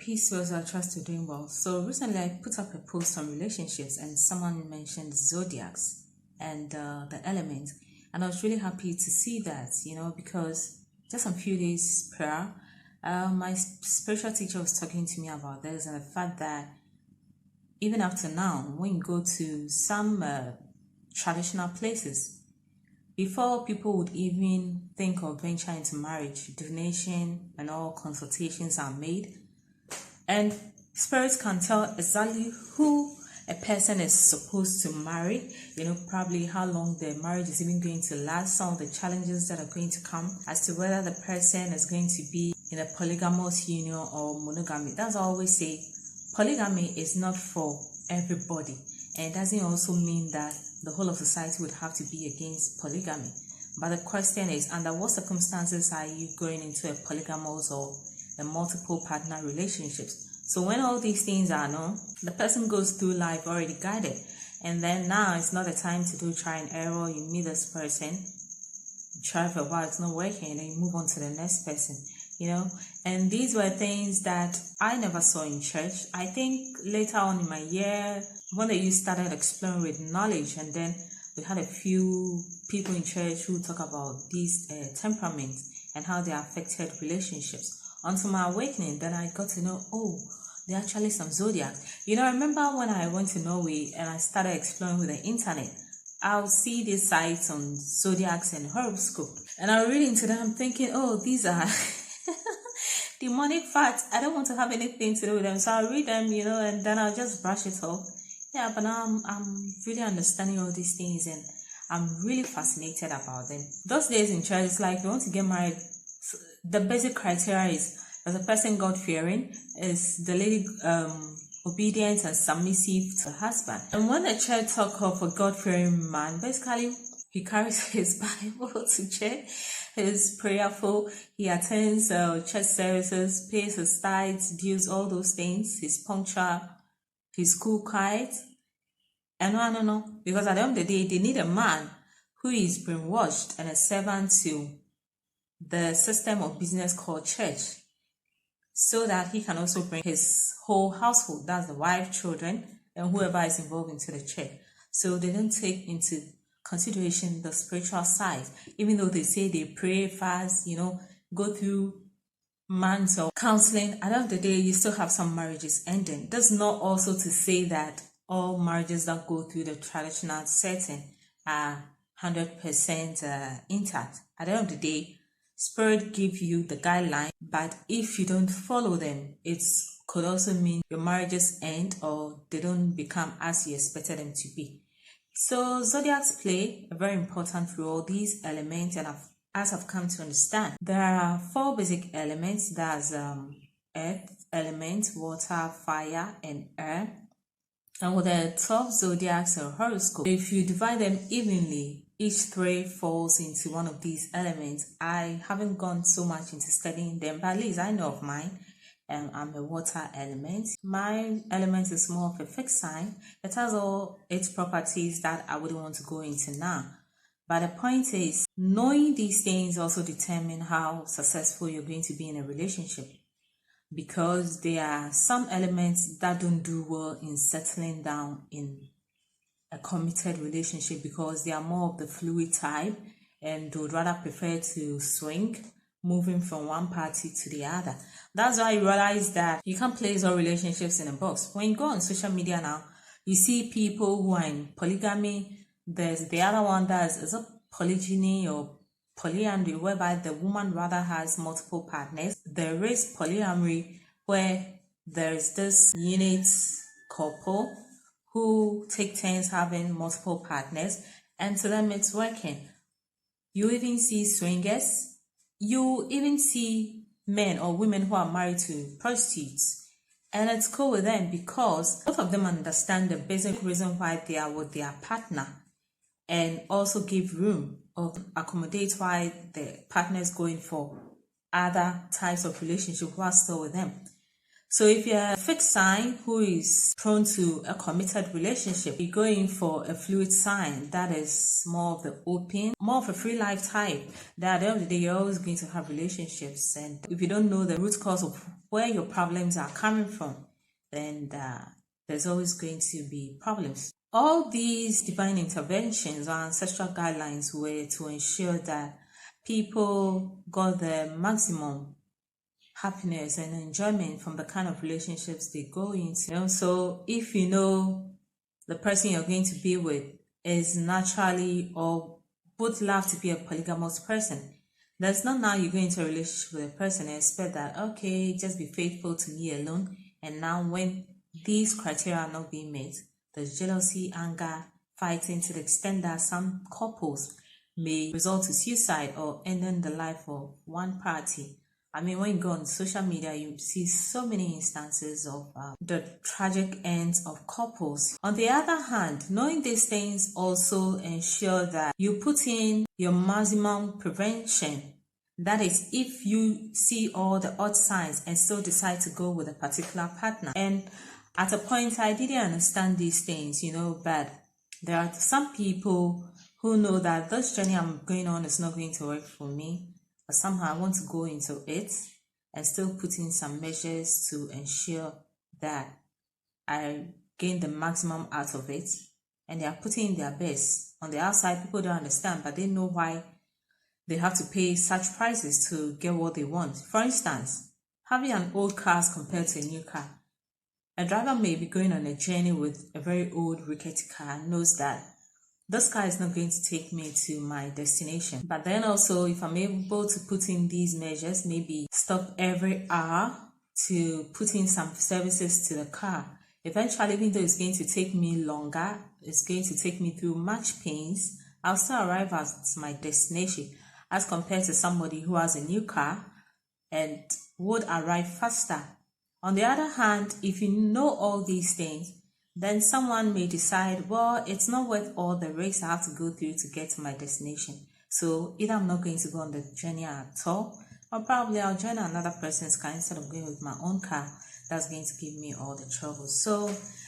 Peace was I trust you're doing well. So recently I put up a post on relationships and someone mentioned zodiacs and the elements. And I was really happy to see that, because just a few days prior, my spiritual teacher was talking to me about this and the fact that even up to now, when you go to some traditional places, before people would even think of venture into marriage, divination and all consultations are made. And spirits can tell exactly who a person is supposed to marry, probably how long their marriage is even going to last, some of the challenges that are going to come, as to whether the person is going to be in a polygamous union or monogamy. That's why I always say polygamy is not for everybody. And it doesn't also mean that the whole of society would have to be against polygamy. But the question is, under what circumstances are you going into a polygamous or a multiple partner relationships? So when all these things are known, the person goes through life already guided. And then now it's not the time to do try and error. You meet this person, you try for a while, it's not working, and then you move on to the next person, And these were things that I never saw in church. I think later on in my year, when the youth started exploring with knowledge, and then we had a few people in church who talk about these temperaments and how they affected relationships. Until my awakening, then I got to know, there are actually some zodiacs. I remember when I went to Norway and I started exploring with the internet, I'll see these sites on zodiacs and horoscope. And I read into them thinking, these are demonic facts. I don't want to have anything to do with them. So I'll read them, and then I'll just brush it off. Yeah, but now I'm really understanding all these things and I'm really fascinated about them. Those days in church, it's like you want to get married. The basic criteria is the person God-fearing, is the lady obedient and submissive to her husband. And when the church talk of a God-fearing man, basically he carries his Bible to church, he's prayerful, he attends church services, pays his tithes, dues, all those things, he's punctual, he's cool, quiet. And no, because at the end of the day, they need a man who is brainwashed and a servant to the system of business called church, so that he can also bring his whole household, that's the wife, children, and whoever is involved into the church. So they don't take into consideration the spiritual side, even though they say they pray, fast, go through months of counseling. At the end of the day, you still have some marriages ending. That's not also to say that all marriages that go through the traditional setting are 100% intact. At the end of the day, Spirit give you the guideline, but if you don't follow them, it could also mean your marriages end or they don't become as you expected them to be. So zodiacs play a very important role, these elements, and as I've come to understand, there are 4 basic elements. That's earth element, water, fire, and air. And with the 12 zodiacs or horoscope, if you divide them evenly, each 3 falls into one of these elements. I haven't gone so much into studying them, but at least I know of mine. I'm a water element. My element is more of a fixed sign. It has all its properties that I wouldn't want to go into now. But the point is, knowing these things also determine how successful you're going to be in a relationship. Because there are some elements that don't do well in settling down in a committed relationship, because they are more of the fluid type and would rather prefer to swing, moving from one party to the other. That's why I realize that you can't place all relationships in a box. When you go on social media now, you see people who are in polygamy. There's the other one that is a polygyny or polyandry, whereby the woman rather has multiple partners. There is polyamory, where there is this unit couple who take turns having multiple partners, and to them it's working. You even see swingers. You even see men or women who are married to prostitutes, and it's cool with them because both of them understand the basic reason why they are with their partner, and also give room or accommodate why the partner is going for other types of relationship who are still with them. So if you're a fixed sign who is prone to a committed relationship, you're going for a fluid sign that is more of the open, more of a free life type, that at the end of the day, you're always going to have relationships. And if you don't know the root cause of where your problems are coming from, then there's always going to be problems. All these divine interventions or ancestral guidelines were to ensure that people got the maximum happiness and enjoyment from the kind of relationships they go into. So if you know the person you're going to be with is naturally or would love to be a polygamous person, that's not now you go into a relationship with a person and expect that, okay, just be faithful to me alone. And now when these criteria are not being met, there's jealousy, anger, fighting, to the extent that some couples may result to suicide or ending the life of one party. I mean, when you go on social media, you see so many instances of the tragic ends of couples. On the other hand, knowing these things also ensure that you put in your maximum prevention. That is, if you see all the odd signs and still decide to go with a particular partner. And at a point, I didn't understand these things, but there are some people who know that this journey I'm going on is not going to work for me. But somehow I want to go into it and still put in some measures to ensure that I gain the maximum out of it. And they are putting in their best. On the outside, people don't understand, but they know why they have to pay such prices to get what they want. For instance, having an old car as compared to a new car. A driver may be going on a journey with a very old rickety car and knows that this car is not going to take me to my destination. But then also, if I'm able to put in these measures, maybe stop every hour to put in some services to the car, eventually, even though it's going to take me longer, it's going to take me through much pains, I'll still arrive at my destination as compared to somebody who has a new car and would arrive faster. On the other hand, if you know all these things, then someone may decide, well, it's not worth all the risks I have to go through to get to my destination. So either I'm not going to go on the journey at all, or probably I'll join another person's car instead of going with my own car. That's going to give me all the trouble. So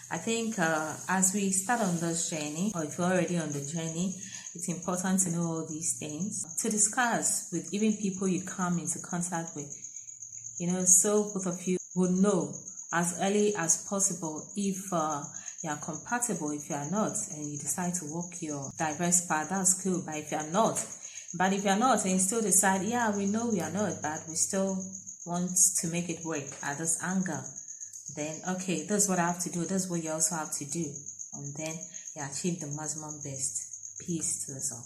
I think as we start on this journey, or if you're already on the journey, it's important to know all these things to discuss with even people you come into contact with. So both of you will know as early as possible if you are compatible. If you are not, and you decide to walk your diverse path, that's cool. But if you are not, and you still decide, yeah, we know we are not, but we still want to make it work at this angle, then okay, that's what I have to do. That's what you also have to do, and then you achieve the maximum best. Peace to us all.